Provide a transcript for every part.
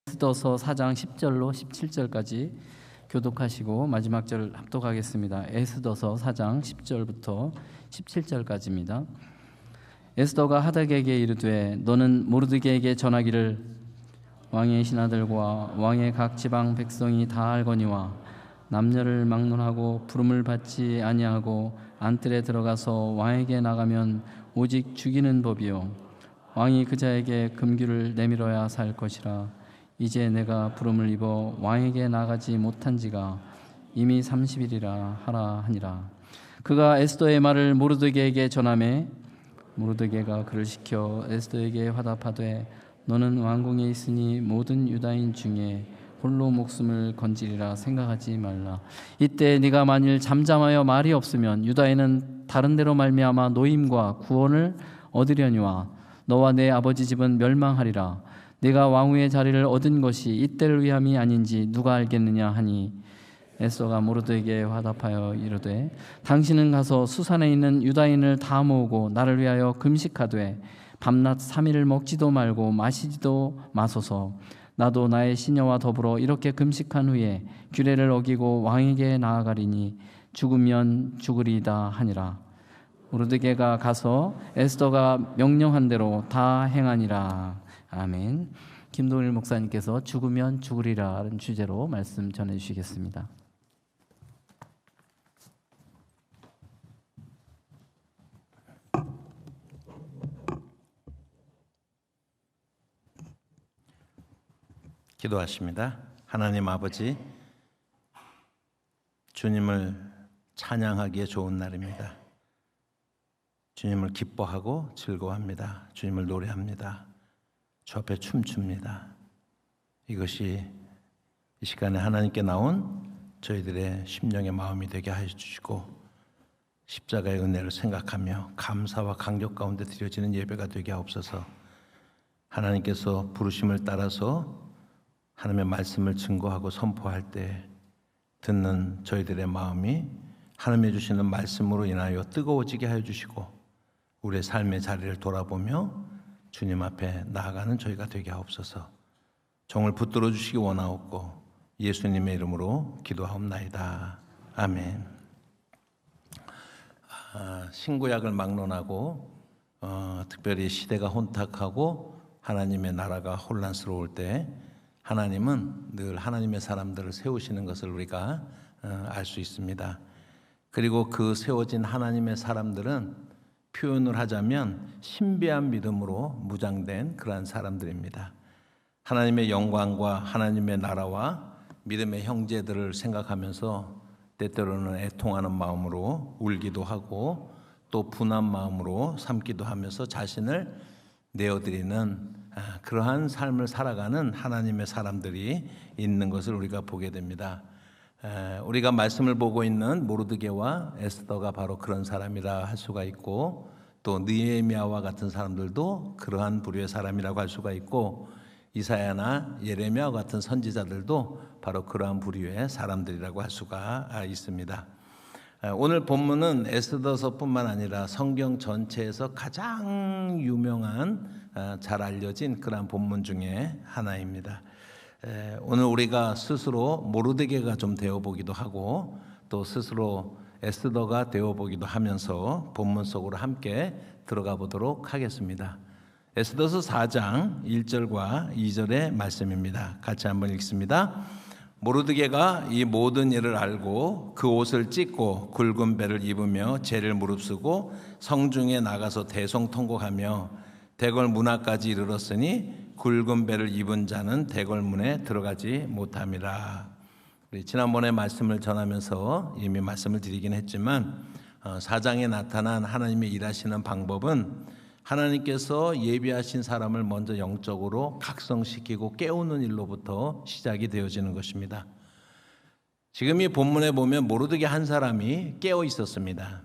에스더서 4장 10절로 17절까지 교독하시고 마지막 절 합독하겠습니다. 에스더서 4장 10절부터 17절까지입니다. 에스더가 하닥에게 이르되 너는 모르드게에게 전하기를 왕의 신하들과 왕의 각 지방 백성이 다 알거니와 남녀를 막론하고 부름을 받지 아니하고 안뜰에 들어가서 왕에게 나가면 오직 죽이는 법이요 왕이 그 자에게 금규를 내밀어야 살 것이라. 이제 내가 부름을 입어 왕에게 나가지 못한 지가 이미 30일이라 하라 하니라. 그가 에스더의 말을 모르드게에게 전하매 모르드게가 그를 시켜 에스더에게 화답하되 너는 왕궁에 있으니 모든 유다인 중에 홀로 목숨을 건지리라 생각하지 말라. 이때 네가 만일 잠잠하여 말이 없으면 유다인은 다른 데로 말미암아 노임과 구원을 얻으려니와 너와 내 아버지 집은 멸망하리라. 네가 왕후의 자리를 얻은 것이 이때를 위함이 아닌지 누가 알겠느냐 하니 에스더가 모르드게에게 화답하여 이르되 당신은 가서 수산에 있는 유다인을 다 모으고 나를 위하여 금식하되 밤낮 3일을 먹지도 말고 마시지도 마소서. 나도 나의 시녀와 더불어 이렇게 금식한 후에 규례를 어기고 왕에게 나아가리니 죽으면 죽으리이다 하니라. 모르드게가 가서 에스더가 명령한 대로 다 행하니라. 아멘. 김동일 목사님께서 죽으면 죽으리라는 주제로 말씀 전해주시겠습니다. 기도하십니다. 하나님 아버지, 주님을 찬양하기에 좋은 날입니다. 주님을 기뻐하고 즐거워합니다. 주님을 노래합니다. 주 앞에 춤춥니다. 이것이 이 시간에 하나님께 나온 저희들의 심령의 마음이 되게 하여 주시고 십자가의 은혜를 생각하며 감사와 감격 가운데 드려지는 예배가 되게 하옵소서. 하나님께서 부르심을 따라서 하나님의 말씀을 증거하고 선포할 때 듣는 저희들의 마음이 하나님이 주시는 말씀으로 인하여 뜨거워지게 하여 주시고 우리의 삶의 자리를 돌아보며 주님 앞에 나아가는 저희가 되게 하옵소서. 정을 붙들어 주시기 원하옵고 예수님의 이름으로 기도하옵나이다. 아멘. 신구약을 막론하고 특별히 시대가 혼탁하고 하나님의 나라가 혼란스러울 때 하나님은 늘 하나님의 사람들을 세우시는 것을 우리가 알 수 있습니다. 그리고 그 세워진 하나님의 사람들은 표현을 하자면 신비한 믿음으로 무장된 그러한 사람들입니다. 하나님의 영광과 하나님의 나라와 믿음의 형제들을 생각하면서 때때로는 애통하는 마음으로 울기도 하고 또 분한 마음으로 삼기도 하면서 자신을 내어드리는 그러한 삶을 살아가는 하나님의 사람들이 있는 것을 우리가 보게 됩니다. 우리가 말씀을 보고 있는 모르드게와 에스더가 바로 그런 사람이라 할 수가 있고 또 느헤미야와 같은 사람들도 그러한 부류의 사람이라고 할 수가 있고 이사야나 예레미야와 같은 선지자들도 바로 그러한 부류의 사람들이라고 할 수가 있습니다. 오늘 본문은 에스더서뿐만 아니라 성경 전체에서 가장 유명한 잘 알려진 그러한 본문 중에 하나입니다. 오늘 우리가 스스로 모르드게가 좀 되어보기도 하고 또 스스로 에스더가 되어보기도 하면서 본문 속으로 함께 들어가 보도록 하겠습니다. 에스더서 4장 1절과 2절의 말씀입니다. 같이 한번 읽습니다. 모르드게가 이 모든 일을 알고 그 옷을 찢고 굵은 배를 입으며 죄를 무릅쓰고 성중에 나가서 대성통곡하며 대궐 문 앞까지 이르렀으니 굵은 배를 입은 자는 대궐문에 들어가지 못함이라. 우리 지난번에 말씀을 전하면서 이미 말씀을 드리긴 했지만 4장에 나타난 하나님의 일하시는 방법은 하나님께서 예비하신 사람을 먼저 영적으로 각성시키고 깨우는 일로부터 시작이 되어지는 것입니다. 지금 이 본문에 보면 모르드게 한 사람이 깨어 있었습니다.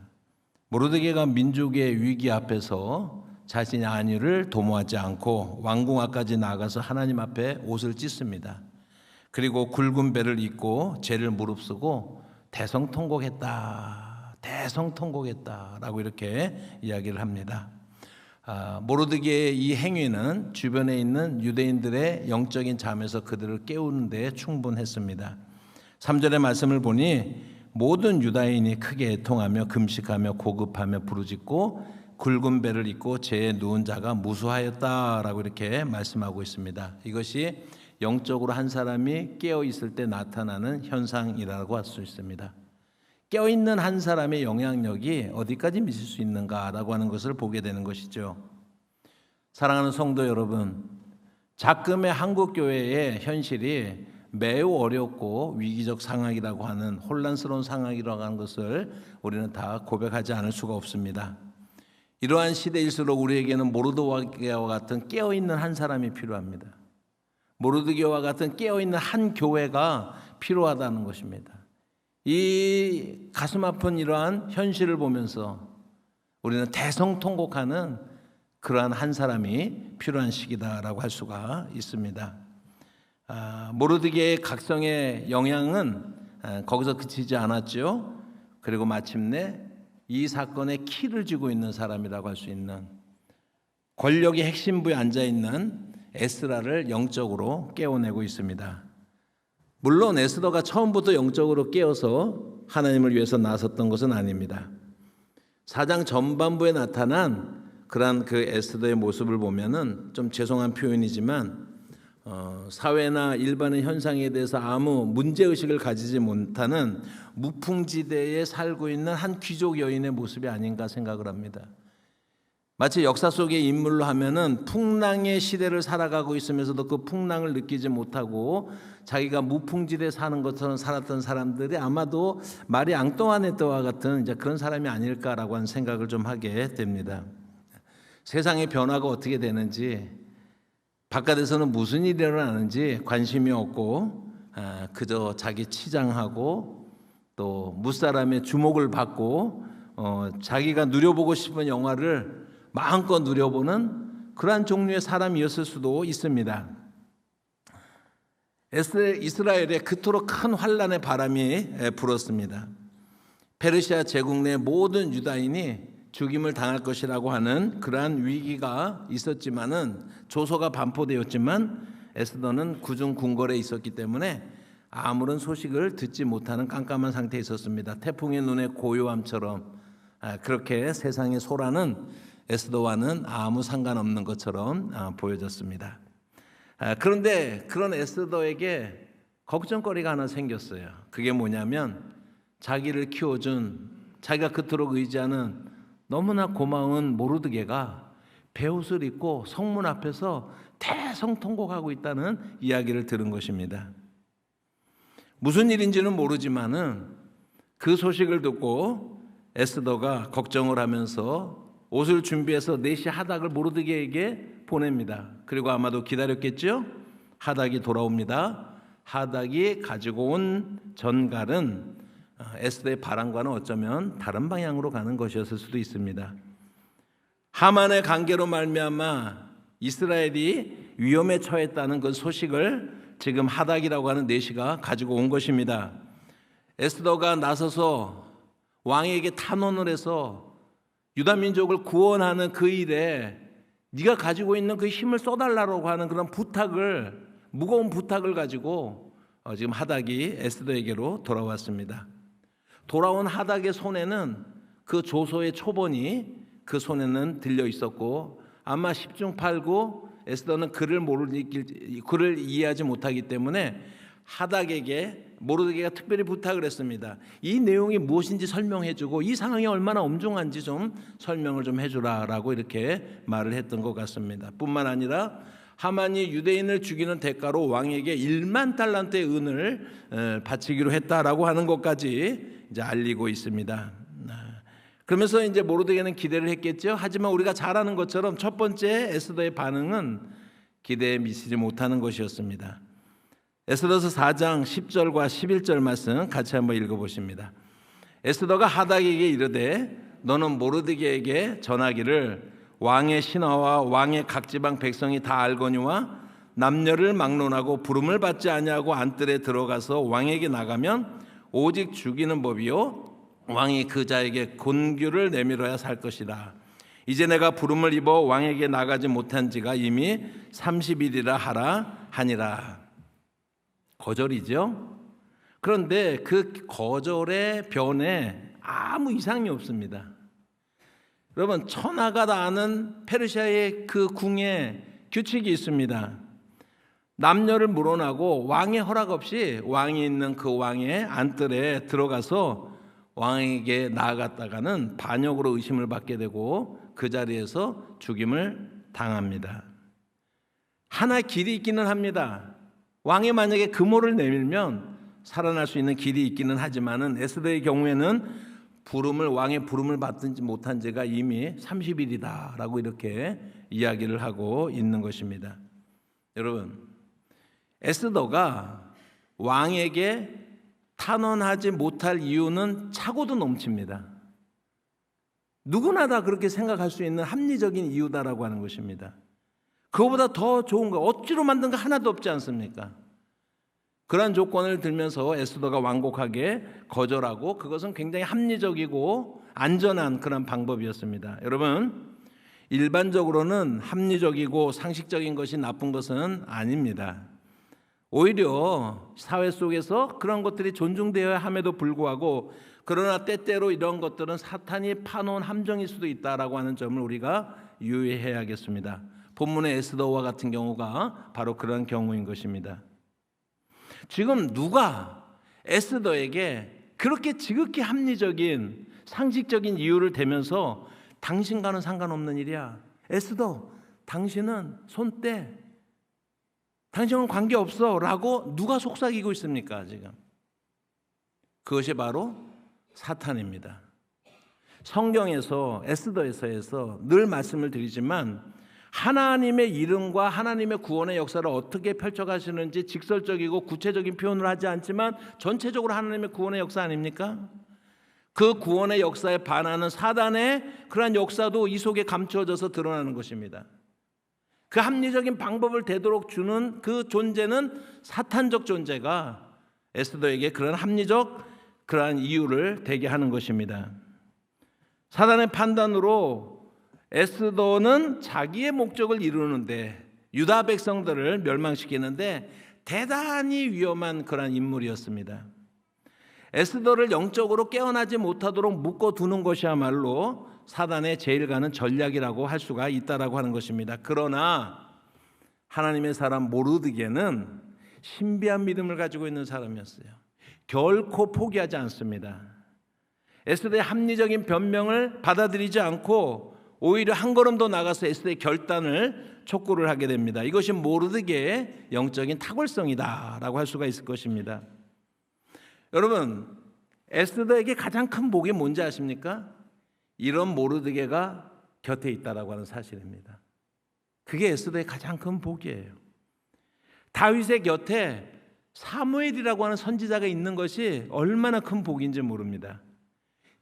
모르드게가 민족의 위기 앞에서 자신의 안위를 도모하지 않고 왕궁 앞까지 나가서 하나님 앞에 옷을 찢습니다. 그리고 굵은 배를 입고 죄를 무릅쓰고 대성통곡했다라고 이렇게 이야기를 합니다. 모르드게의 이 행위는 주변에 있는 유대인들의 영적인 잠에서 그들을 깨우는 데 충분했습니다. 3절의 말씀을 보니 모든 유다인이 크게 애통하며 금식하며 고급하며 부르짖고 굵은 배를 입고 재에 누운 자가 무수하였다라고 이렇게 말씀하고 있습니다. 이것이 영적으로 한 사람이 깨어 있을 때 나타나는 현상이라고 할 수 있습니다. 깨어 있는 한 사람의 영향력이 어디까지 미칠 수 있는가라고 하는 것을 보게 되는 것이죠. 사랑하는 성도 여러분, 작금의 한국 교회의 현실이 매우 어렵고 위기적 상황이라고 하는, 혼란스러운 상황이라고 하는 것을 우리는 다 고백하지 않을 수가 없습니다. 이러한 시대일수록 우리에게는 모르드게와 같은 깨어있는 한 사람이 필요합니다. 모르드게와 같은 깨어있는 한 교회가 필요하다는 것입니다. 이 가슴 아픈 이러한 현실을 보면서 우리는 대성통곡하는 그러한 한 사람이 필요한 시기다라고 할 수가 있습니다. 모르드게의 각성의 영향은 거기서 그치지 않았죠. 그리고 마침내 이 사건의 키를 쥐고 있는 사람이라고 할 수 있는, 권력의 핵심부에 앉아있는 에스라를 영적으로 깨워내고 있습니다. 물론 에스더가 처음부터 영적으로 깨어서 하나님을 위해서 나섰던 것은 아닙니다. 4장 전반부에 나타난 그러한 그 에스더의 모습을 보면은 좀 죄송한 표현이지만 사회나 일반의 현상에 대해서 아무 문제의식을 가지지 못하는 무풍지대에 살고 있는 한 귀족 여인의 모습이 아닌가 생각을 합니다. 마치 역사 속의 인물로 하면은 풍랑의 시대를 살아가고 있으면서도 그 풍랑을 느끼지 못하고 자기가 무풍지대에 사는 것처럼 살았던 사람들이 아마도 마리 앙뚜아네트와 같은 이제 그런 사람이 아닐까라고 하는 생각을 좀 하게 됩니다. 세상의 변화가 어떻게 되는지, 바깥에서는 무슨 일이 일어나는지 관심이 없고 그저 자기 치장하고 또 무사람의 주목을 받고 자기가 누려보고 싶은 영화를 마음껏 누려보는 그러한 종류의 사람이었을 수도 있습니다. 이스라엘에 그토록 큰 환란의 바람이 불었습니다. 페르시아 제국 내 모든 유다인이 죽임을 당할 것이라고 하는 그러한 위기가 있었지만은, 조소가 반포되었지만 에스더는 구중 궁궐에 있었기 때문에 아무런 소식을 듣지 못하는 깜깜한 상태에 있었습니다. 태풍의 눈에 고요함처럼 그렇게 세상의 소란은 에스더와는 아무 상관없는 것처럼 보여졌습니다. 그런데 그런 에스더에게 걱정거리가 하나 생겼어요. 그게 뭐냐면 자기를 키워준, 자기가 그토록 의지하는 너무나 고마운 모르드게가 베옷을 입고 성문 앞에서 대성통곡하고 있다는 이야기를 들은 것입니다. 무슨 일인지는 모르지만은 그 소식을 듣고 에스더가 걱정을 하면서 옷을 준비해서 4시 하닥을 모르드게에게 보냅니다. 그리고 아마도 기다렸겠죠? 하닥이 돌아옵니다. 하닥이 가지고 온 전갈은 에스더의 바람과는 어쩌면 다른 방향으로 가는 것이었을 수도 있습니다. 하만의 관계로 말미암아 이스라엘이 위험에 처했다는 그 소식을 지금 하닥이라고 하는 내시가 가지고 온 것입니다. 에스더가 나서서 왕에게 탄원을 해서 유다 민족을 구원하는 그 일에 네가 가지고 있는 그 힘을 써달라고 하는 그런 부탁을, 무거운 부탁을 가지고 지금 하닥이 에스더에게로 돌아왔습니다. 돌아온 하닥의 손에는 그 조소의 초본이 그 손에는 들려 있었고, 아마 10중 8구 에스더는 글을 이해하지 못하기 때문에 하닥에게 모르드게가 특별히 부탁을 했습니다. 이 내용이 무엇인지 설명해주고 이 상황이 얼마나 엄중한지 좀 설명을 좀 해주라라고 이렇게 말을 했던 것 같습니다. 뿐만 아니라 하만이 유대인을 죽이는 대가로 왕에게 1만 달란트의 은을 바치기로 했다라고 하는 것까지 이제 알리고 있습니다. 그러면서 이제 모르드게는 기대를 했겠죠. 하지만 우리가 잘 아는 것처럼 첫 번째 에스더의 반응은 기대에 미치지 못하는 것이었습니다. 에스더서 4장 10절과 11절 말씀 같이 한번 읽어보십니다. 에스더가 하닥에게 이르되 너는 모르드게에게 전하기를 왕의 신하와 왕의 각 지방 백성이 다 알거니와 남녀를 막론하고 부름을 받지 아니하고 안뜰에 들어가서 왕에게 나가면 오직 죽이는 법이요 왕이 그 자에게 곤규를 내밀어야 살 것이라. 이제 내가 부름을 입어 왕에게 나가지 못한 지가 이미 30일이라 하라 하니라. 거절이죠. 그런데 그 거절의 변에 아무 이상이 없습니다. 여러분, 천하가 다 아는 페르시아의 그 궁에 규칙이 있습니다. 남녀를 물어나고 왕의 허락 없이 왕이 있는 그 왕의 안뜰에 들어가서 왕에게 나아갔다가는 반역으로 의심을 받게 되고 그 자리에서 죽임을 당합니다. 하나 길이 있기는 합니다. 왕이 만약에 금호를 내밀면 살아날 수 있는 길이 있기는 하지만은 에스더의 경우에는 왕의 부름을 받지 못한 지가 이미 30일이다 라고 이렇게 이야기를 하고 있는 것입니다. 여러분, 에스더가 왕에게 탄원하지 못할 이유는 차고도 넘칩니다. 누구나 다 그렇게 생각할 수 있는 합리적인 이유다라고 하는 것입니다. 그거보다 더 좋은 거, 억지로 만든 거 하나도 없지 않습니까? 그러한 조건을 들면서 에스더가 완곡하게 거절하고, 그것은 굉장히 합리적이고 안전한 그런 방법이었습니다. 여러분, 일반적으로는 합리적이고 상식적인 것이 나쁜 것은 아닙니다. 오히려 사회 속에서 그런 것들이 존중되어야 함에도 불구하고, 그러나 때때로 이런 것들은 사탄이 파놓은 함정일 수도 있다라고 하는 점을 우리가 유의해야겠습니다. 본문의 에스더와 같은 경우가 바로 그런 경우인 것입니다. 지금 누가 에스더에게 그렇게 지극히 합리적인 상식적인 이유를 대면서 당신과는 상관없는 일이야, 에스더 당신은 손 떼, 당신은 관계없어 라고 누가 속삭이고 있습니까? 지금 그것이 바로 사탄입니다. 성경에서 에스더에서 늘 말씀을 드리지만 하나님의 이름과 하나님의 구원의 역사를 어떻게 펼쳐가시는지 직설적이고 구체적인 표현을 하지 않지만 전체적으로 하나님의 구원의 역사 아닙니까? 그 구원의 역사에 반하는 사단의 그러한 역사도 이 속에 감추어져서 드러나는 것입니다. 그 합리적인 방법을 되도록 주는 그 존재는 사탄적 존재가 에스더에게 그런 합리적 그러한 이유를 되게 하는 것입니다. 사단의 판단으로 에스더는 자기의 목적을 이루는데, 유다 백성들을 멸망시키는데 대단히 위험한 그런 인물이었습니다. 에스더를 영적으로 깨어나지 못하도록 묶어두는 것이야말로 사단의 제일 가는 전략이라고 할 수가 있다라고 하는 것입니다. 그러나 하나님의 사람 모르드게는 신비한 믿음을 가지고 있는 사람이었어요. 결코 포기하지 않습니다. 에스더의 합리적인 변명을 받아들이지 않고 오히려 한 걸음 더 나가서 에스더의 결단을 촉구를 하게 됩니다. 이것이 모르드게의 영적인 탁월성이다라고 할 수가 있을 것입니다. 여러분, 에스더에게 가장 큰 복이 뭔지 아십니까? 이런 모르드게가 곁에 있다라고 하는 사실입니다. 그게 에스더의 가장 큰 복이에요. 다윗의 곁에 사무엘이라고 하는 선지자가 있는 것이 얼마나 큰 복인지 모릅니다.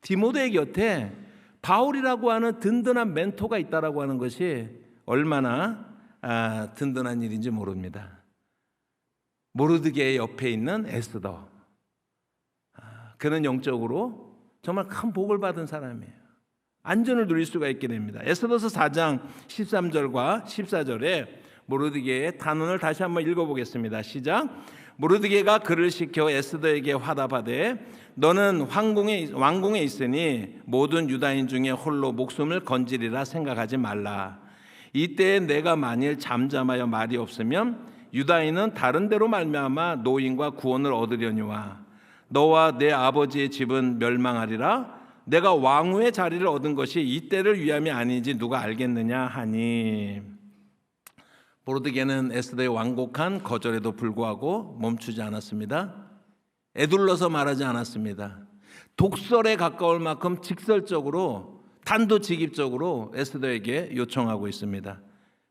디모데의 곁에 바울이라고 하는 든든한 멘토가 있다라고 하는 것이 얼마나 든든한 일인지 모릅니다. 모르드게의 옆에 있는 에스더, 그는 영적으로 정말 큰 복을 받은 사람이에요. 안전을 누릴 수가 있게 됩니다. 에스더서 4장 13절과 14절에 모르드게의 단언을 다시 한번 읽어보겠습니다. 시작. 모르드게가 그를 시켜 에스더에게 화답하되 너는 왕궁에 있으니 모든 유다인 중에 홀로 목숨을 건지리라 생각하지 말라. 이때에 내가 만일 잠잠하여 말이 없으면 유다인은 다른 데로 말미암아 노임과 구원을 얻으려니와 너와 내 아버지의 집은 멸망하리라. 내가 왕후의 자리를 얻은 것이 이때를 위함이 아니지 누가 알겠느냐 하니. 모르드게는 에스더의 완곡한 거절에도 불구하고 멈추지 않았습니다. 에둘러서 말하지 않았습니다. 독설에 가까울 만큼 직설적으로 단도직입적으로 에스더에게 요청하고 있습니다.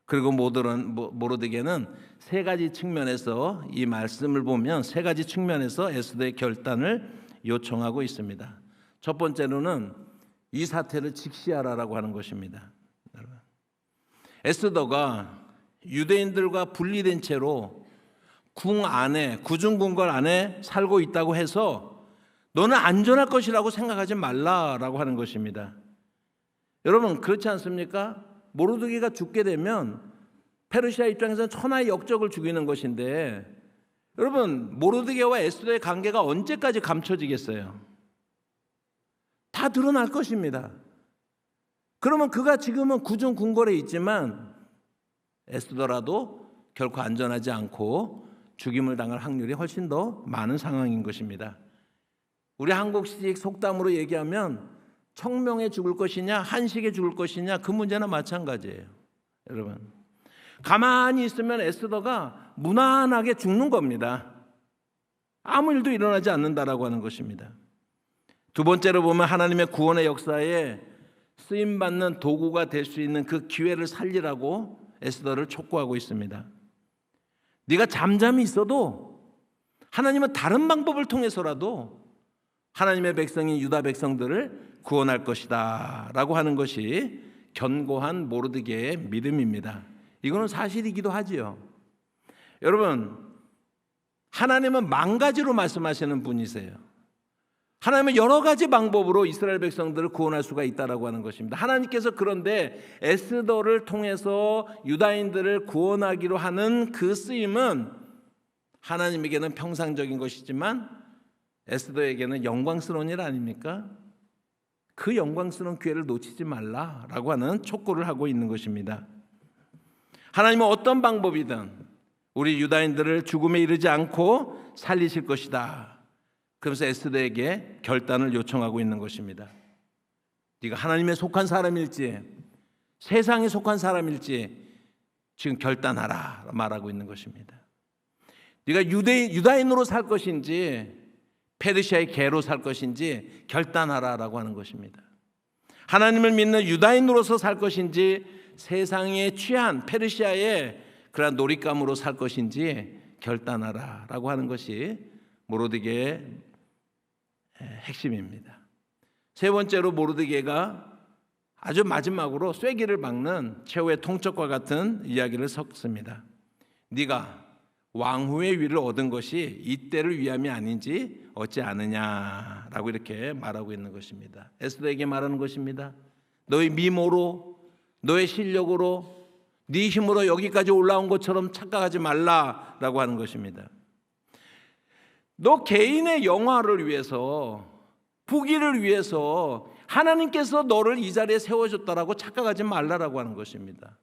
그리고 모르드게는 세 가지 측면에서 이 말씀을 보면 세 가지 측면에서 에스더의 결단을 요청하고 있습니다. 첫 번째로는 이 사태를 직시하라라고 하는 것입니다. 에스더가 유대인들과 분리된 채로 궁 안에, 구중궁궐 안에 살고 있다고 해서 너는 안전할 것이라고 생각하지 말라라고 하는 것입니다. 여러분 그렇지 않습니까? 모르드게가 죽게 되면 페르시아 입장에서는 천하의 역적을 죽이는 것인데, 여러분 모르드게와 에스더의 관계가 언제까지 감춰지겠어요? 다 드러날 것입니다. 그러면 그가 지금은 구중 궁궐에 있지만 에스더라도 결코 안전하지 않고 죽임을 당할 확률이 훨씬 더 많은 상황인 것입니다. 우리 한국식 속담으로 얘기하면 청명에 죽을 것이냐 한식에 죽을 것이냐, 그 문제나 마찬가지예요. 여러분 가만히 있으면 에스더가 무난하게 죽는 겁니다. 아무 일도 일어나지 않는다라고 하는 것입니다. 두 번째로 보면 하나님의 구원의 역사에 쓰임받는 도구가 될 수 있는 그 기회를 살리라고 에스더를 촉구하고 있습니다. 네가 잠잠히 있어도 하나님은 다른 방법을 통해서라도 하나님의 백성인 유다 백성들을 구원할 것이다 라고 하는 것이 견고한 모르드게의 믿음입니다. 이거는 사실이기도 하지요. 여러분 하나님은 만 가지로 말씀하시는 분이세요. 하나님은 여러 가지 방법으로 이스라엘 백성들을 구원할 수가 있다라고 하는 것입니다. 하나님께서 그런데 에스더를 통해서 유다인들을 구원하기로 하는 그 쓰임은 하나님에게는 평상적인 것이지만 에스더에게는 영광스러운 일 아닙니까? 그 영광스러운 기회를 놓치지 말라라고 하는 촉구를 하고 있는 것입니다. 하나님은 어떤 방법이든 우리 유다인들을 죽음에 이르지 않고 살리실 것이다. 그러면서 에스더에게 결단을 요청하고 있는 것입니다. 네가 하나님에 속한 사람일지 세상에 속한 사람일지 지금 결단하라 말하고 있는 것입니다. 네가 유다인으로 살 것인지 페르시아의 개로 살 것인지 결단하라라고 하는 것입니다. 하나님을 믿는 유다인으로서 살 것인지 세상에 취한 페르시아의 그러한 놀잇감으로 살 것인지 결단하라라고 하는 것이 모르드게의 핵심입니다. 세 번째로 모르드게가 아주 마지막으로 쐐기를 박는 최후의 통첩과 같은 이야기를 섞습니다. 네가 왕후의 위를 얻은 것이 이때를 위함이 아닌지 어찌 아느냐라고 이렇게 말하고 있는 것입니다. 에스더에게 말하는 것입니다. 너의 미모로 너의 실력으로 네 힘으로 여기까지 올라온 것처럼 착각하지 말라라고 하는 것입니다. 너 개인의 영화를 위해서 부귀를 위해서 하나님께서 너를 이 자리에 세워줬다라고 착각하지 말라라고 하는 것입니다.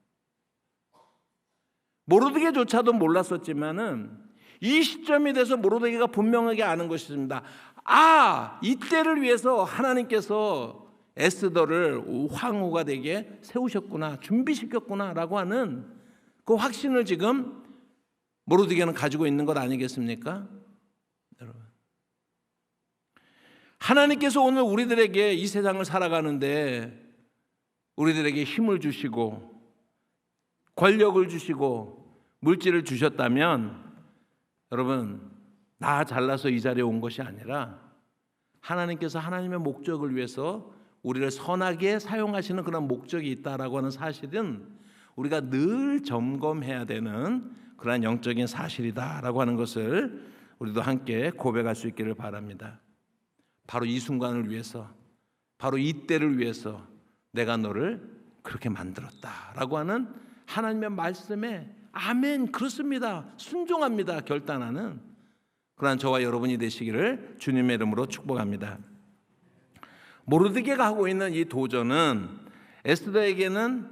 모르드게조차도 몰랐었지만은 이 시점이 돼서 모르드게가 분명하게 아는 것입니다. 아, 이때를 위해서 하나님께서 에스더를 황후가 되게 세우셨구나, 준비시켰구나라고 하는 그 확신을 지금 모르드게는 가지고 있는 것 아니겠습니까? 여러분, 하나님께서 오늘 우리들에게 이 세상을 살아가는데 우리들에게 힘을 주시고 권력을 주시고 물질을 주셨다면, 여러분 나 잘나서 이 자리에 온 것이 아니라 하나님께서 하나님의 목적을 위해서 우리를 선하게 사용하시는 그런 목적이 있다라고 하는 사실은 우리가 늘 점검해야 되는 그런 영적인 사실이다라고 하는 것을 우리도 함께 고백할 수 있기를 바랍니다. 바로 이 순간을 위해서, 바로 이 때를 위해서 내가 너를 그렇게 만들었다라고 하는 하나님의 말씀에 아멘, 그렇습니다, 순종합니다 결단하는 그러한 저와 여러분이 되시기를 주님의 이름으로 축복합니다. 모르드게가 하고 있는 이 도전은 에스더에게는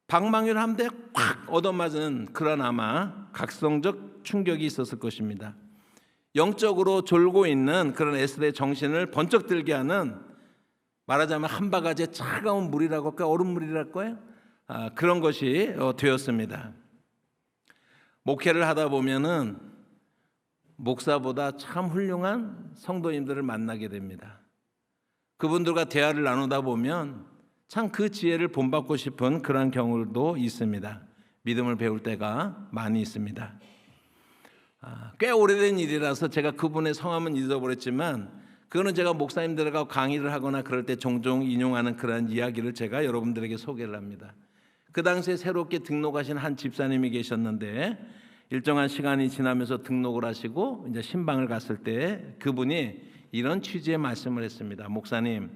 방망이를 한 대 콱 얻어맞은 그런 아마 각성적 충격이 있었을 것입니다. 영적으로 졸고 있는 그런 에스더의 정신을 번쩍 들게 하는, 말하자면 한 바가지의 차가운 물이라고 할까, 얼음물이랄까요? 그런 것이 되었습니다. 목회를 하다 보면은 목사보다 참 훌륭한 성도님들을 만나게 됩니다. 그분들과 대화를 나누다 보면 참 그 지혜를 본받고 싶은 그런 경우도 있습니다. 믿음을 배울 때가 많이 있습니다. 꽤 오래된 일이라서 제가 그분의 성함은 잊어버렸지만 그거는 제가 목사님들과 강의를 하거나 그럴 때 종종 인용하는 그런 이야기를 제가 여러분들에게 소개를 합니다. 그 당시에 새롭게 등록하신 한 집사님이 계셨는데 일정한 시간이 지나면서 등록을 하시고 이제 신방을 갔을 때 그분이 이런 취지의 말씀을 했습니다. 목사님,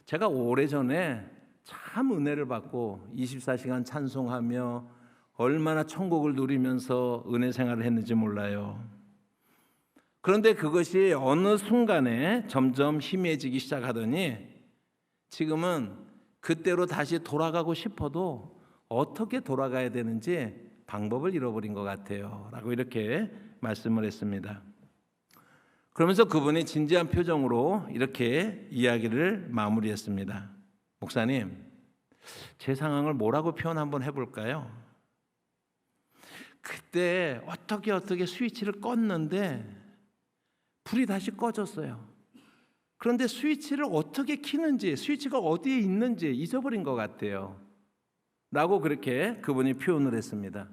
제가 오래전에 참 은혜를 받고 24시간 찬송하며 얼마나 천국을 누리면서 은혜 생활을 했는지 몰라요. 그런데 그것이 어느 순간에 점점 희미해지기 시작하더니 지금은 그때로 다시 돌아가고 싶어도 어떻게 돌아가야 되는지 방법을 잃어버린 것 같아요 라고 이렇게 말씀을 했습니다. 그러면서 그분이 진지한 표정으로 이렇게 이야기를 마무리했습니다. 목사님, 제 상황을 뭐라고 표현 한번 해볼까요? 그때 어떻게 스위치를 껐는데 불이 다시 꺼졌어요. 그런데 스위치를 어떻게 켜는지, 스위치가 어디에 있는지 잊어버린 것 같아요 라고 그렇게 그분이 표현을 했습니다.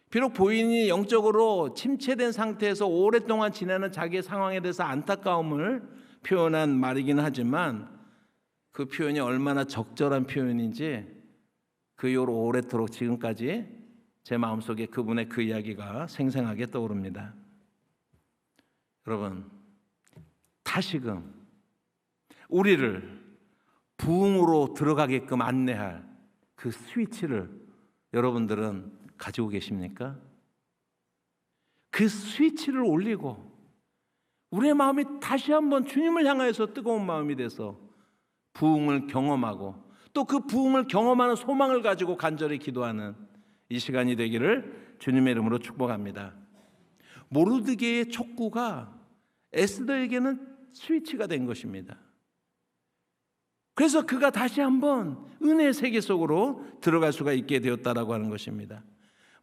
비록 부인이 영적으로 침체된 상태에서 오랫동안 지내는 자기의 상황에 대해서 안타까움을 표현한 말이긴 하지만 그 표현이 얼마나 적절한 표현인지 그 이후로 오래도록 지금까지 제 마음속에 그분의 그 이야기가 생생하게 떠오릅니다. 여러분, 다시금 우리를 부흥으로 들어가게끔 안내할 그 스위치를 여러분들은 가지고 계십니까? 그 스위치를 올리고 우리의 마음이 다시 한번 주님을 향하여서 뜨거운 마음이 돼서 부흥을 경험하고 또 그 부흥을 경험하는 소망을 가지고 간절히 기도하는 이 시간이 되기를 주님의 이름으로 축복합니다. 모르드게의 촉구가 에스더에게는 스위치가 된 것입니다. 그래서 그가 다시 한번 은혜의 세계 속으로 들어갈 수가 있게 되었다라고 하는 것입니다.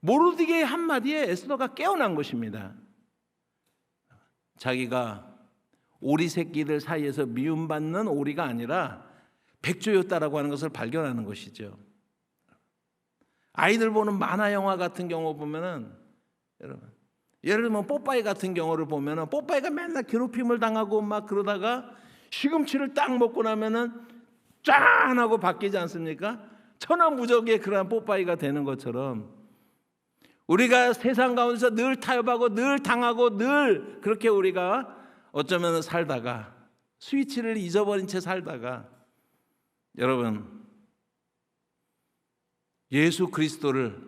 모르드게의 한마디에 에스더가 깨어난 것입니다. 자기가 오리 새끼들 사이에서 미움받는 오리가 아니라 백조였다라고 하는 것을 발견하는 것이죠. 아이들 보는 만화 영화 같은 경우 보면은 여러분, 예를 들면 뽀빠이 같은 경우를 보면은 뽀빠이가 맨날 괴롭힘을 당하고 막 그러다가 시금치를 딱 먹고 나면은 짠 하고 바뀌지 않습니까? 천하무적의 그러한 뽀빠이가 되는 것처럼 우리가 세상 가운데서 늘 타협하고 늘 당하고 늘 그렇게 우리가 어쩌면 살다가 스위치를 잊어버린 채 살다가 여러분 예수 그리스도를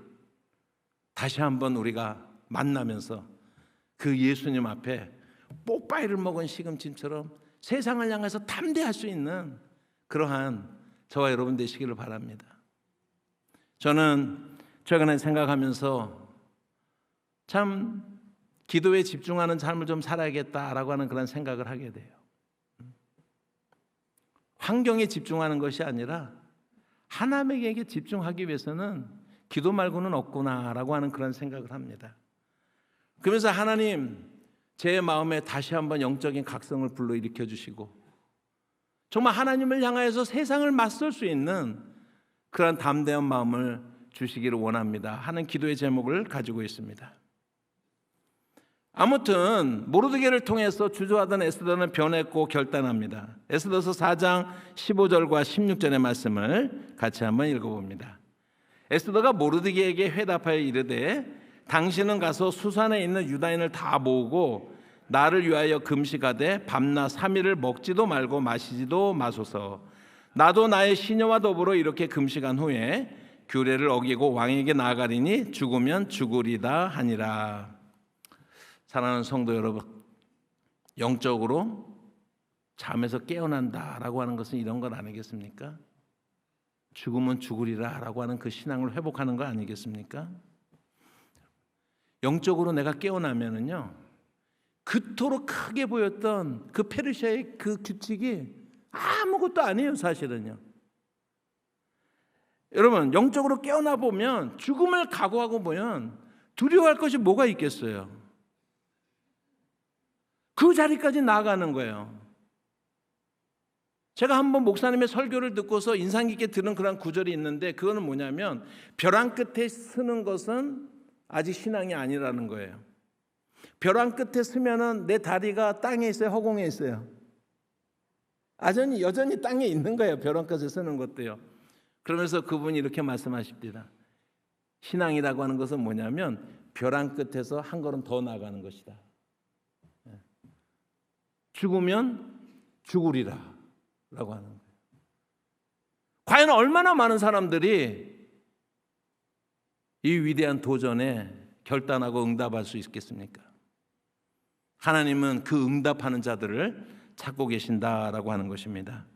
다시 한번 우리가 만나면서 그 예수님 앞에 뽀빠이를 먹은 시금치처럼 세상을 향해서 담대할 수 있는 그러한 저와 여러분 되시기를 바랍니다. 저는 최근에 생각하면서 참 기도에 집중하는 삶을 좀 살아야겠다라고 하는 그런 생각을 하게 돼요. 환경에 집중하는 것이 아니라 하나님에게 집중하기 위해서는 기도 말고는 없구나라고 하는 그런 생각을 합니다. 그러면서 하나님, 제 마음에 다시 한번 영적인 각성을 불러일으켜 주시고 정말 하나님을 향하여서 세상을 맞설 수 있는 그런 담대한 마음을 주시기를 원합니다 하는 기도의 제목을 가지고 있습니다. 아무튼 모르드게를 통해서 주저하던 에스더는 변했고 결단합니다. 에스더서 4장 15절과 16절의 말씀을 같이 한번 읽어봅니다. 에스더가 모르드게에게 회답하여 이르되 당신은 가서 수산에 있는 유다인을 다 모으고 나를 위하여 금식하되 밤낮 3일을 먹지도 말고 마시지도 마소서. 나도 나의 시녀와 더불어 이렇게 금식한 후에 규례를 어기고 왕에게 나아가리니 죽으면 죽으리다 하니라. 사랑하는 성도 여러분, 영적으로 잠에서 깨어난다라고 하는 것은 이런 것 아니겠습니까? 죽으면 죽으리라라고 하는 그 신앙을 회복하는 거 아니겠습니까? 영적으로 내가 깨어나면은요, 그토록 크게 보였던 그 페르시아의 그 규칙이 아무것도 아니에요, 사실은요. 여러분, 영적으로 깨어나 보면 죽음을 각오하고 보면 두려워할 것이 뭐가 있겠어요? 그 자리까지 나아가는 거예요. 제가 한번 목사님의 설교를 듣고서 인상 깊게 들은 그런 구절이 있는데 그거는 뭐냐면 벼랑 끝에 서는 것은 아직 신앙이 아니라는 거예요. 벼랑 끝에 서면은 내 다리가 땅에 있어요, 허공에 있어요? 여전히 땅에 있는 거예요. 벼랑 끝에 서는 것도요. 그러면서 그분이 이렇게 말씀하십니다. 신앙이라고 하는 것은 뭐냐면 벼랑 끝에서 한 걸음 더 나아가는 것이다. 죽으면 죽으리라 라고 하는 거예요. 과연 얼마나 많은 사람들이 이 위대한 도전에 결단하고 응답할 수 있겠습니까? 하나님은 그 응답하는 자들을 찾고 계신다라고 하는 것입니다.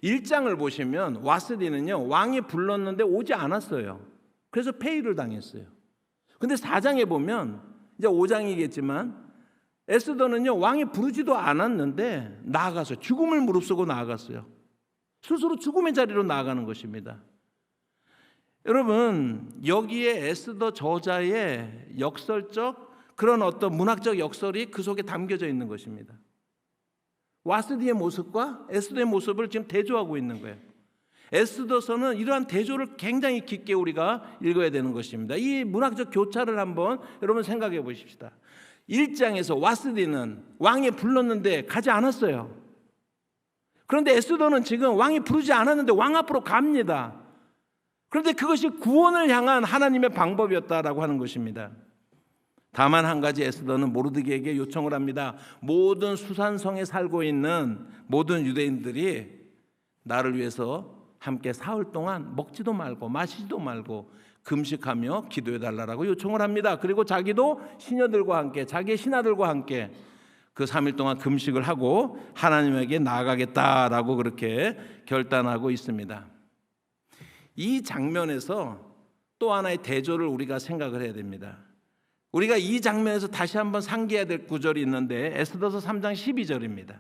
1장을 보시면 와스디는요, 왕이 불렀는데 오지 않았어요. 그래서 폐위를 당했어요. 근데 4장에 보면, 이제 5장이겠지만 에스더는요, 왕이 부르지도 않았는데 나아가서 죽음을 무릅쓰고 나아갔어요. 스스로 죽음의 자리로 나아가는 것입니다. 여러분, 여기에 에스더 저자의 역설적 그런 어떤 문학적 역설이 그 속에 담겨져 있는 것입니다. 와스디의 모습과 에스더의 모습을 지금 대조하고 있는 거예요. 에스더서는 이러한 대조를 굉장히 깊게 우리가 읽어야 되는 것입니다. 이 문학적 교차를 한번 여러분 생각해 보십시다. 1장에서 와스디는 왕이 불렀는데 가지 않았어요. 그런데 에스더는 지금 왕이 부르지 않았는데 왕 앞으로 갑니다. 그런데 그것이 구원을 향한 하나님의 방법이었다라고 하는 것입니다. 다만 한 가지 에스더는 모르드게에게 요청을 합니다. 모든 수산성에 살고 있는 모든 유대인들이 나를 위해서 함께 사흘 동안 먹지도 말고 마시지도 말고 금식하며 기도해달라고 요청을 합니다. 그리고 자기도 시녀들과 함께, 자기의 신하들과 함께 그 3일 동안 금식을 하고 하나님에게 나아가겠다라고 그렇게 결단하고 있습니다. 이 장면에서 또 하나의 대조를 우리가 생각을 해야 됩니다. 우리가 이 장면에서 다시 한번 상기해야 될 구절이 있는데 에스더서 3장 12절입니다.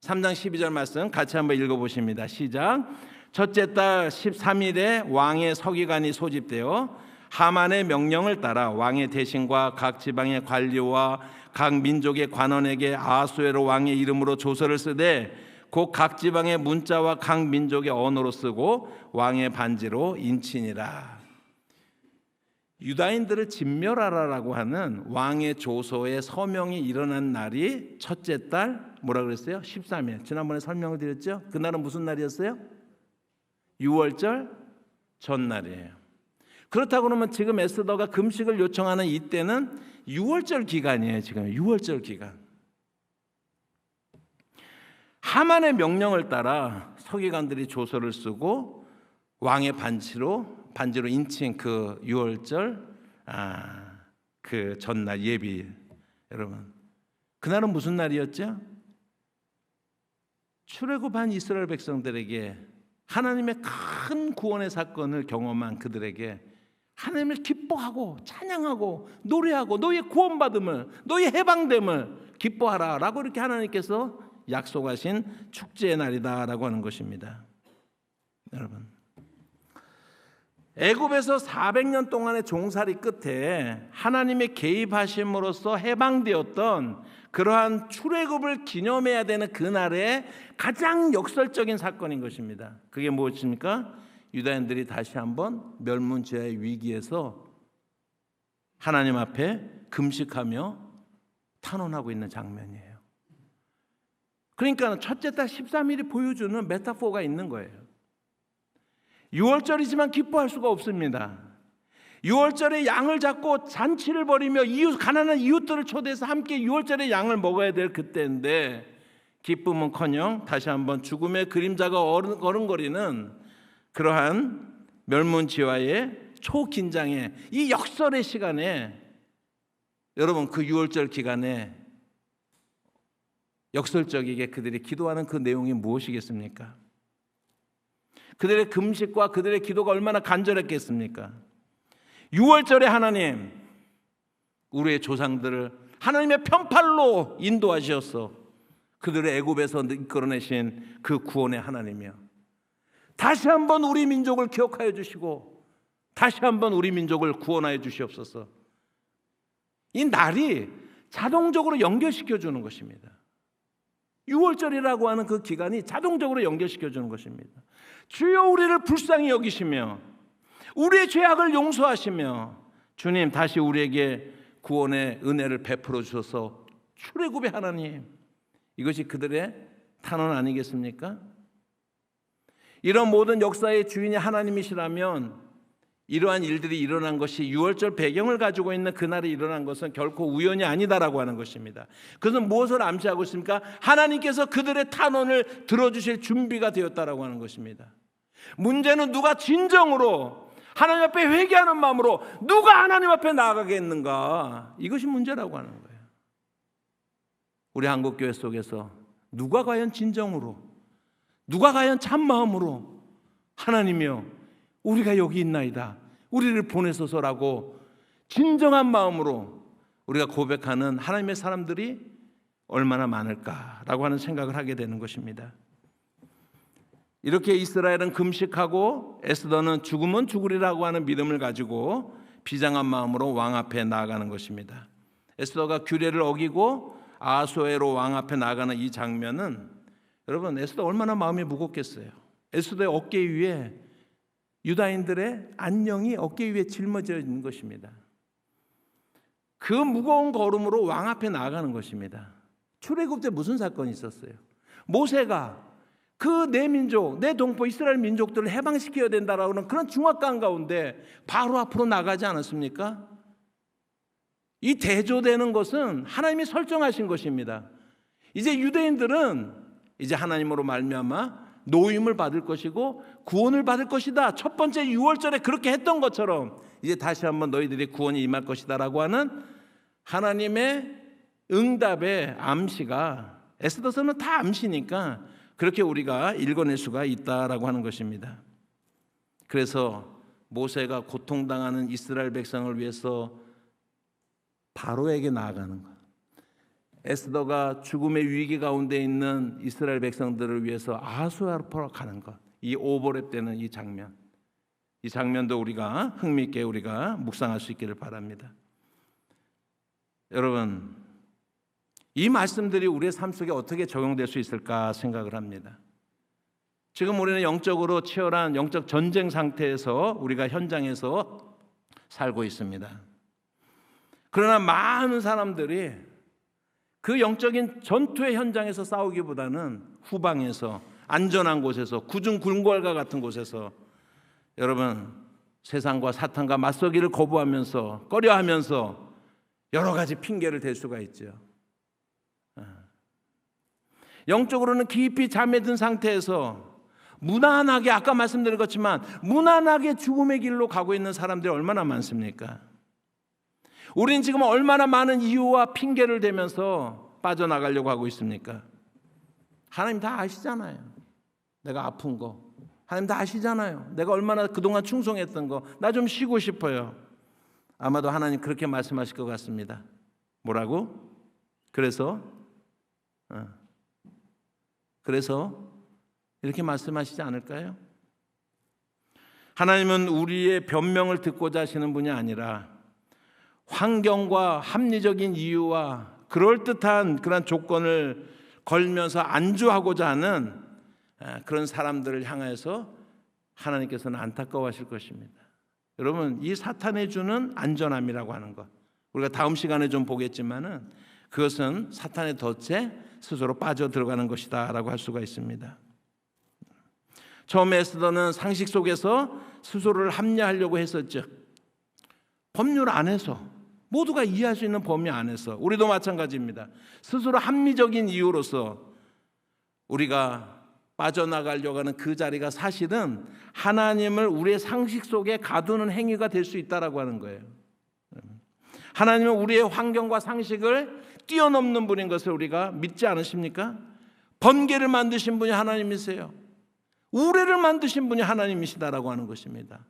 3장 12절 말씀 같이 한번 읽어보십니다. 시작. 첫째 달 13일에 왕의 서기관이 소집되어 하만의 명령을 따라 왕의 대신과 각 지방의 관리와 각 민족의 관원에게 아하수에로 왕의 이름으로 조서를 쓰되 곧 각 지방의 문자와 각 민족의 언어로 쓰고 왕의 반지로 인치니라. 유다인들을 진멸하라라고 하는 왕의 조서의 서명이 일어난 날이 첫째 달 뭐라 그랬어요? 13일. 지난번에 설명을 드렸죠? 그날은 무슨 날이었어요? 유월절 전날이에요. 그렇다고 그러면 지금 에스더가 금식을 요청하는 이때는 유월절 기간이에요. 지금 유월절 기간. 하만의 명령을 따라 서기관들이 조서를 쓰고 왕의 반지로 인친 그 유월절 그 전날 예비. 여러분, 그날은 무슨 날이었죠? 출애굽한 이스라엘 백성들에게 하나님의 큰 구원의 사건을 경험한 그들에게 하나님을 기뻐하고 찬양하고 노래하고 너희의 구원받음을, 너희의 해방됨을 기뻐하라라고 이렇게 하나님께서 약속하신 축제의 날이다라고 하는 것입니다. 여러분, 애굽에서 400년 동안의 종살이 끝에 하나님의 개입하심으로써 해방되었던 그러한 출애굽을 기념해야 되는 그날의 가장 역설적인 사건인 것입니다. 그게 무엇입니까? 유다인들이 다시 한번 멸문지하의 위기에서 하나님 앞에 금식하며 탄원하고 있는 장면이에요. 그러니까 첫째 달 13일이 보여주는 메타포가 있는 거예요. 6월절이지만 기뻐할 수가 없습니다. 6월절에 양을 잡고 잔치를 벌이며 가난한 이웃들을 초대해서 함께 6월절에 양을 먹어야 될 그때인데 기쁨은커녕 다시 한번 죽음의 그림자가 어른거리는 그러한 멸문지화의 초긴장의 이 역설의 시간에 여러분, 그 6월절 기간에 역설적이게 그들이 기도하는 그 내용이 무엇이겠습니까? 그들의 금식과 그들의 기도가 얼마나 간절했겠습니까? 6월절에 하나님, 우리의 조상들을 하나님의 편팔로 인도하셔서 그들의 애굽에서 이끌어내신 그 구원의 하나님이여, 다시 한번 우리 민족을 기억하여 주시고 다시 한번 우리 민족을 구원하여 주시옵소서. 이 날이 자동적으로 연결시켜 주는 것입니다. 6월절이라고 하는 그 기간이 자동적으로 연결시켜 주는 것입니다. 주여, 우리를 불쌍히 여기시며 우리의 죄악을 용서하시며 주님, 다시 우리에게 구원의 은혜를 베풀어 주셔서 출애굽의 하나님, 이것이 그들의 탄원 아니겠습니까? 이런 모든 역사의 주인이 하나님이시라면 이러한 일들이 일어난 것이 유월절 배경을 가지고 있는 그날에 일어난 것은 결코 우연이 아니다라고 하는 것입니다. 그것은 무엇을 암시하고 있습니까? 하나님께서 그들의 탄원을 들어주실 준비가 되었다라고 하는 것입니다. 문제는 누가 진정으로 하나님 앞에 회개하는 마음으로 누가 하나님 앞에 나아가겠는가, 이것이 문제라고 하는 거예요. 우리 한국교회 속에서 누가 과연 진정으로, 누가 과연 참마음으로 하나님이여 우리가 여기 있나이다, 우리를 보내소서라고 진정한 마음으로 우리가 고백하는 하나님의 사람들이 얼마나 많을까라고 하는 생각을 하게 되는 것입니다. 이렇게 이스라엘은 금식하고 에스더는 죽으면 죽으리라고 하는 믿음을 가지고 비장한 마음으로 왕 앞에 나아가는 것입니다. 에스더가 규례를 어기고 아하수에로 왕 앞에 나아가는 이 장면은, 여러분, 에스더 얼마나 마음이 무겁겠어요. 에스더의 어깨 위에 유다인들의 안녕이 어깨 위에 짊어져 있는 것입니다. 그 무거운 걸음으로 왕 앞에 나아가는 것입니다. 출애굽 때 무슨 사건이 있었어요? 모세가 그 내 민족, 내 동포 이스라엘 민족들을 해방시켜야 된다라고 하는 그런 중압감 가운데 바로 앞으로 나가지 않았습니까? 이 대조되는 것은 하나님이 설정하신 것입니다. 이제 유대인들은 이제 하나님으로 말미암아 노임을 받을 것이고 구원을 받을 것이다. 첫 번째 유월절에 그렇게 했던 것처럼 이제 다시 한번 너희들이 구원이 임할 것이다라고 하는 하나님의 응답의 암시가, 에스더서는 다 암시니까 그렇게 우리가 읽어낼 수가 있다라고 하는 것입니다. 그래서 모세가 고통당하는 이스라엘 백성을 위해서 바로에게 나아가는 것, 에스더가 죽음의 위기 가운데 있는 이스라엘 백성들을 위해서 아하수에로 가는 것, 이 오보렙 때는 이 장면도 우리가 흥미있게 우리가 묵상할 수 있기를 바랍니다. 여러분, 이 말씀들이 우리의 삶 속에 어떻게 적용될 수 있을까 생각을 합니다. 지금 우리는 영적으로 치열한 영적 전쟁 상태에서 우리가 현장에서 살고 있습니다. 그러나 많은 사람들이 그 영적인 전투의 현장에서 싸우기보다는 후방에서, 안전한 곳에서, 구중 굴궐과 같은 곳에서 여러분 세상과 사탄과 맞서기를 거부하면서, 꺼려하면서 여러 가지 핑계를 댈 수가 있죠. 영적으로는 깊이 잠에 든 상태에서 무난하게, 아까 말씀드린 것지만 무난하게 죽음의 길로 가고 있는 사람들이 얼마나 많습니까? 우리는 지금 얼마나 많은 이유와 핑계를 대면서 빠져나가려고 하고 있습니까? 하나님 다 아시잖아요. 내가 아픈 거 하나님 다 아시잖아요. 내가 얼마나 그동안 충성했던 거, 나 좀 쉬고 싶어요. 아마도 하나님 그렇게 말씀하실 것 같습니다. 뭐라고? 그래서 이렇게 말씀하시지 않을까요? 하나님은 우리의 변명을 듣고자 하시는 분이 아니라 환경과 합리적인 이유와 그럴듯한 그런 조건을 걸면서 안주하고자 하는 그런 사람들을 향해서 하나님께서는 안타까워하실 것입니다. 여러분, 이 사탄이 주는 안전함이라고 하는 것, 우리가 다음 시간에 좀 보겠지만은 그것은 사탄의 덫에 스스로 빠져 들어가는 것이다 라고 할 수가 있습니다. 처음에 에스더는 상식 속에서 스스로를 합리화하려고 했었죠. 법률 안에서, 모두가 이해할 수 있는 범위 안에서. 우리도 마찬가지입니다. 스스로 합리적인 이유로서 우리가 빠져나가려고 하는 그 자리가 사실은 하나님을 우리의 상식 속에 가두는 행위가 될 수 있다라고 하는 거예요. 하나님은 우리의 환경과 상식을 뛰어넘는 분인 것을 우리가 믿지 않으십니까? 번개를 만드신 분이 하나님이세요. 우레를 만드신 분이 하나님이시다라고 하는 것입니다.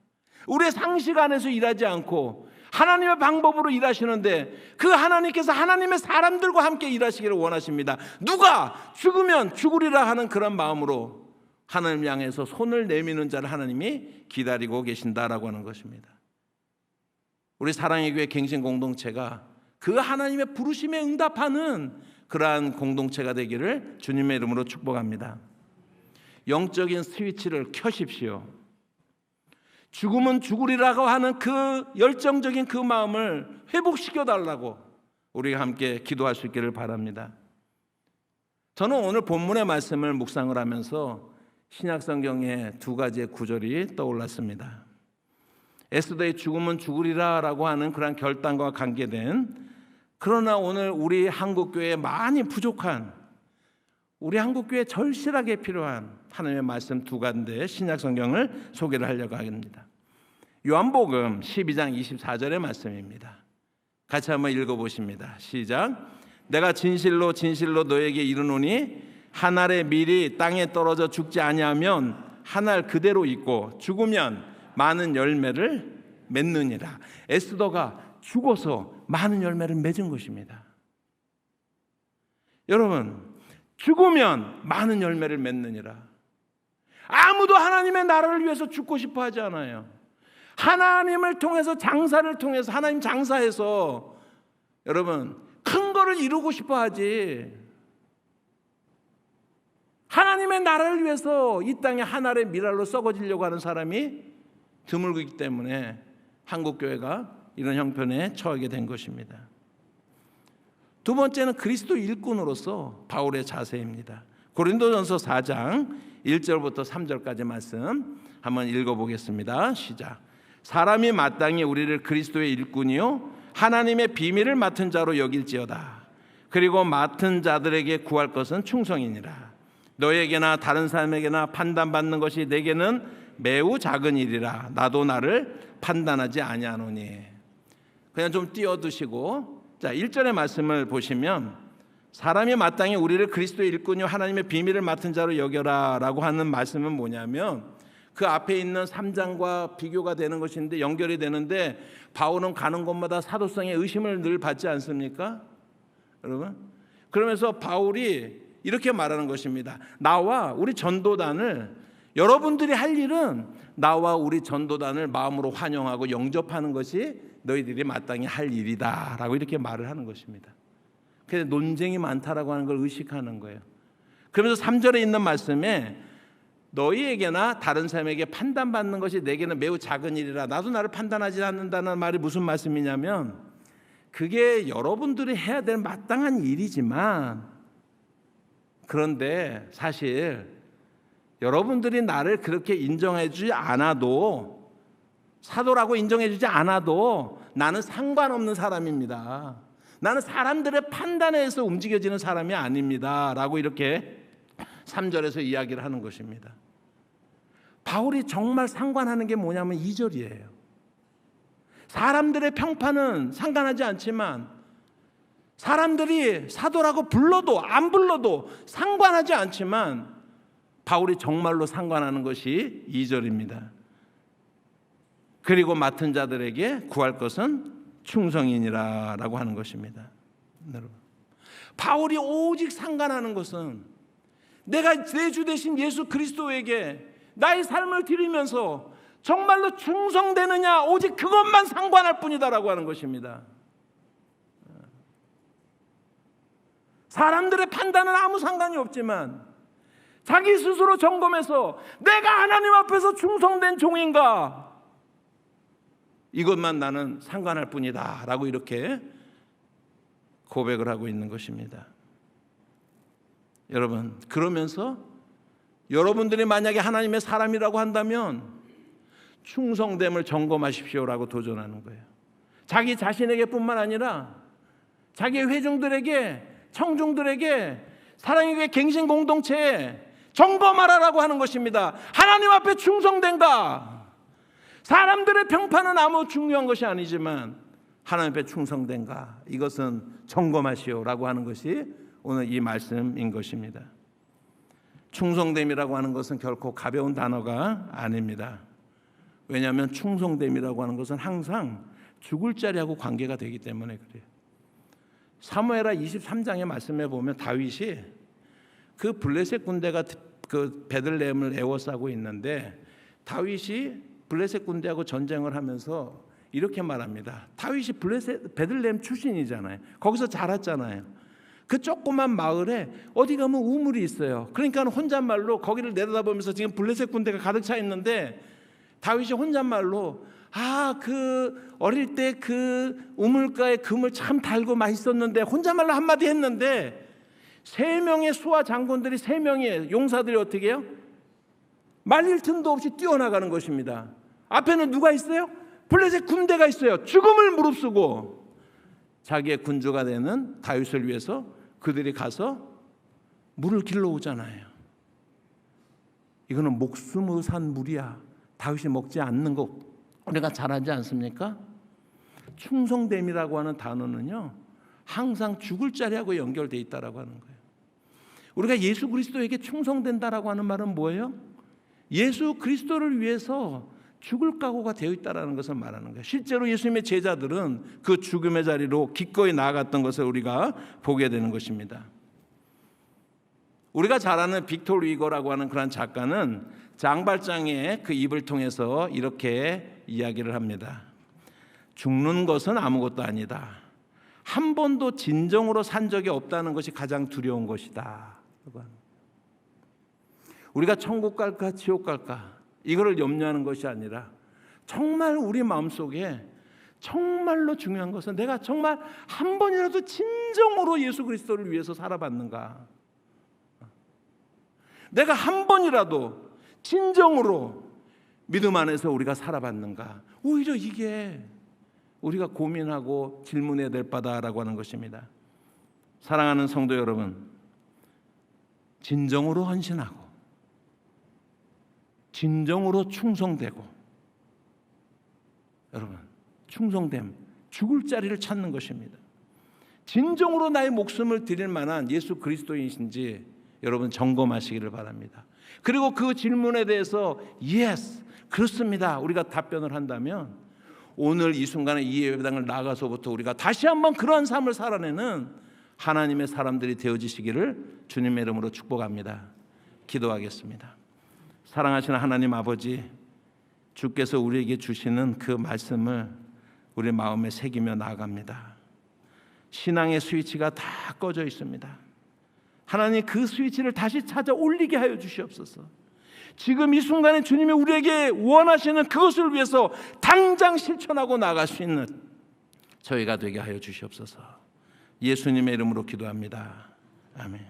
우리의 상식 안에서 일하지 않고 하나님의 방법으로 일하시는데 그 하나님께서 하나님의 사람들과 함께 일하시기를 원하십니다. 누가 죽으면 죽으리라 하는 그런 마음으로 하나님 향해서 손을 내미는 자를 하나님이 기다리고 계신다라고 하는 것입니다. 우리 사랑의 교회 갱신 공동체가 그 하나님의 부르심에 응답하는 그러한 공동체가 되기를 주님의 이름으로 축복합니다. 영적인 스위치를 켜십시오. 죽으면 죽으리라고 하는 그 열정적인 그 마음을 회복시켜달라고 우리가 함께 기도할 수 있기를 바랍니다. 저는 오늘 본문의 말씀을 묵상을 하면서 신약성경의 두 가지의 구절이 떠올랐습니다. 에스더의 죽음은 죽으리라라고 하는 그런 결단과 관계된, 그러나 오늘 우리 한국교회에 많이 부족한, 우리 한국교회에 절실하게 필요한 하나님의 말씀 두 가지의 신약 성경을 소개를 하려고 합니다. 요한복음 12장 24절의 말씀입니다. 같이 한번 읽어보십니다. 시작. 내가 진실로 진실로 너에게 이르노니 한 알의 밀이 땅에 떨어져 죽지 아니하면 한 알 그대로 있고 죽으면 많은 열매를 맺느니라. 에스더가 죽어서 많은 열매를 맺은 것입니다. 여러분, 죽으면 많은 열매를 맺느니라. 아무도 하나님의 나라를 위해서 죽고 싶어 하지 않아요. 하나님을 통해서, 장사를 통해서, 하나님 장사해서 여러분 큰 거를 이루고 싶어 하지, 하나님의 나라를 위해서 이 땅에 한 알의 밀알로 썩어지려고 하는 사람이 드물기 때문에 한국교회가 이런 형편에 처하게 된 것입니다. 두 번째는 그리스도 일꾼으로서 바울의 자세입니다. 고린도전서 4장 1절부터 3절까지 말씀 한번 읽어보겠습니다. 시작. 사람이 마땅히 우리를 그리스도의 일꾼이요 하나님의 비밀을 맡은 자로 여길지어다. 그리고 맡은 자들에게 구할 것은 충성이니라. 너에게나 다른 사람에게나 판단받는 것이 내게는 매우 작은 일이라. 나도 나를 판단하지 아니하노니. 그냥 좀 띄워두시고, 자 1절의 말씀을 보시면 사람이 마땅히 우리를 그리스도의 일꾼이요 하나님의 비밀을 맡은 자로 여겨라 라고 하는 말씀은 뭐냐면, 그 앞에 있는 3장과 비교가 되는 것인데, 연결이 되는데, 바울은 가는 곳마다 사도성의 의심을 늘 받지 않습니까? 여러분, 그러면서 바울이 이렇게 말하는 것입니다. 나와 우리 전도단을, 여러분들이 할 일은 나와 우리 전도단을 마음으로 환영하고 영접하는 것이 너희들이 마땅히 할 일이다 라고 이렇게 말을 하는 것입니다. 그래서 논쟁이 많다라고 하는 걸 의식하는 거예요. 그러면서 3절에 있는 말씀에 너희에게나 다른 사람에게 판단받는 것이 내게는 매우 작은 일이라. 나도 나를 판단하지 않는다는 말이 무슨 말씀이냐면, 그게 여러분들이 해야 될 마땅한 일이지만, 그런데 사실 여러분들이 나를 그렇게 인정해 주지 않아도, 사도라고 인정해 주지 않아도 나는 상관없는 사람입니다. 나는 사람들의 판단에 의해서 움직여지는 사람이 아닙니다 라고 이렇게 3절에서 이야기를 하는 것입니다. 바울이 정말 상관하는 게 뭐냐면 2절이에요. 사람들의 평판은 상관하지 않지만, 사람들이 사도라고 불러도 안 불러도 상관하지 않지만, 바울이 정말로 상관하는 것이 2절입니다. 그리고 맡은 자들에게 구할 것은 충성이니라 라고 하는 것입니다. 여러분, 바울이 오직 상관하는 것은 내가 내 주 되신 예수 그리스도에게 나의 삶을 드리면서 정말로 충성되느냐, 오직 그것만 상관할 뿐이다라고 하는 것입니다. 사람들의 판단은 아무 상관이 없지만 자기 스스로 점검해서 내가 하나님 앞에서 충성된 종인가, 이것만 나는 상관할 뿐이다 라고 이렇게 고백을 하고 있는 것입니다. 여러분, 그러면서 여러분들이 만약에 하나님의 사람이라고 한다면 충성됨을 점검하십시오라고 도전하는 거예요. 자기 자신에게 뿐만 아니라 자기 회중들에게, 청중들에게, 사랑의 교회 갱신 공동체에 점검하라라고 하는 것입니다. 하나님 앞에 충성된가? 사람들의 평판은 아무 중요한 것이 아니지만 하나님 앞에 충성된가? 이것은 점검하시오라고 하는 것이 오늘 이 말씀인 것입니다. 충성됨이라고 하는 것은 결코 가벼운 단어가 아닙니다. 왜냐하면 충성됨이라고 하는 것은 항상 죽을 자리하고 관계가 되기 때문에 그래요. 사무엘하 23장의 말씀에 보면 다윗이 그 블레셋 군대가 그 베들레헴을 에워싸고 있는데, 다윗이 블레셋 군대하고 전쟁을 하면서 이렇게 말합니다. 다윗이 베들레헴 출신이잖아요. 거기서 자랐잖아요. 그 조그만 마을에 어디 가면 우물이 있어요. 그러니까 혼잣말로 거기를 내려다보면서 지금 블레셋 군대가 가득 차 있는데, 다윗이 혼잣말로 그 어릴 때 그 우물가에 금을 참 달고 맛있었는데, 혼잣말로 한마디 했는데 3명의 수하 장군들이, 3명의 용사들이 어떻게 해요? 말릴 틈도 없이 뛰어나가는 것입니다. 앞에는 누가 있어요? 블레셋 군대가 있어요. 죽음을 무릅쓰고 자기의 군주가 되는 다윗을 위해서 그들이 가서 물을 길러 오잖아요. 이거는 목숨을 산 물이야. 다윗이 먹지 않는 거 우리가 잘 알지 않습니까? 충성됨이라고 하는 단어는요, 항상 죽을 자리하고 연결되어 있다라고 하는 거예요. 우리가 예수 그리스도에게 충성된다라고 하는 말은 뭐예요? 예수 그리스도를 위해서 죽을 각오가 되어 있다라는 것을 말하는 거예요. 실제로 예수님의 제자들은 그 죽음의 자리로 기꺼이 나아갔던 것을 우리가 보게 되는 것입니다. 우리가 잘 아는 빅토르 위거라고 하는 그런 작가는 장발장의 그 입을 통해서 이렇게 이야기를 합니다. 죽는 것은 아무것도 아니다. 한 번도 진정으로 산 적이 없다는 것이 가장 두려운 것이다. 우리가 천국 갈까 지옥 갈까 이거를 염려하는 것이 아니라 정말 우리 마음속에 정말로 중요한 것은 내가 정말 한 번이라도 진정으로 예수 그리스도를 위해서 살아봤는가, 내가 한 번이라도 진정으로 믿음 안에서 우리가 살아봤는가. 오히려 이게 우리가 고민하고 질문해야 될 바다라고 하는 것입니다. 사랑하는 성도 여러분, 진정으로 헌신하고 진정으로 충성되고, 여러분 충성됨, 죽을 자리를 찾는 것입니다. 진정으로 나의 목숨을 드릴 만한 예수 그리스도이신지 여러분 점검하시기를 바랍니다. 그리고 그 질문에 대해서 yes, 그렇습니다, 우리가 답변을 한다면 오늘 이 순간에 이 예배당을 나가서부터 우리가 다시 한번 그러한 삶을 살아내는 하나님의 사람들이 되어지시기를 주님의 이름으로 축복합니다. 기도하겠습니다. 사랑하시는 하나님 아버지, 주께서 우리에게 주시는 그 말씀을 우리 마음에 새기며 나아갑니다. 신앙의 스위치가 다 꺼져 있습니다. 하나님, 그 스위치를 다시 찾아 올리게 하여 주시옵소서. 지금 이 순간에 주님이 우리에게 원하시는 그것을 위해서 당장 실천하고 나갈 수 있는 저희가 되게 하여 주시옵소서. 예수님의 이름으로 기도합니다. 아멘.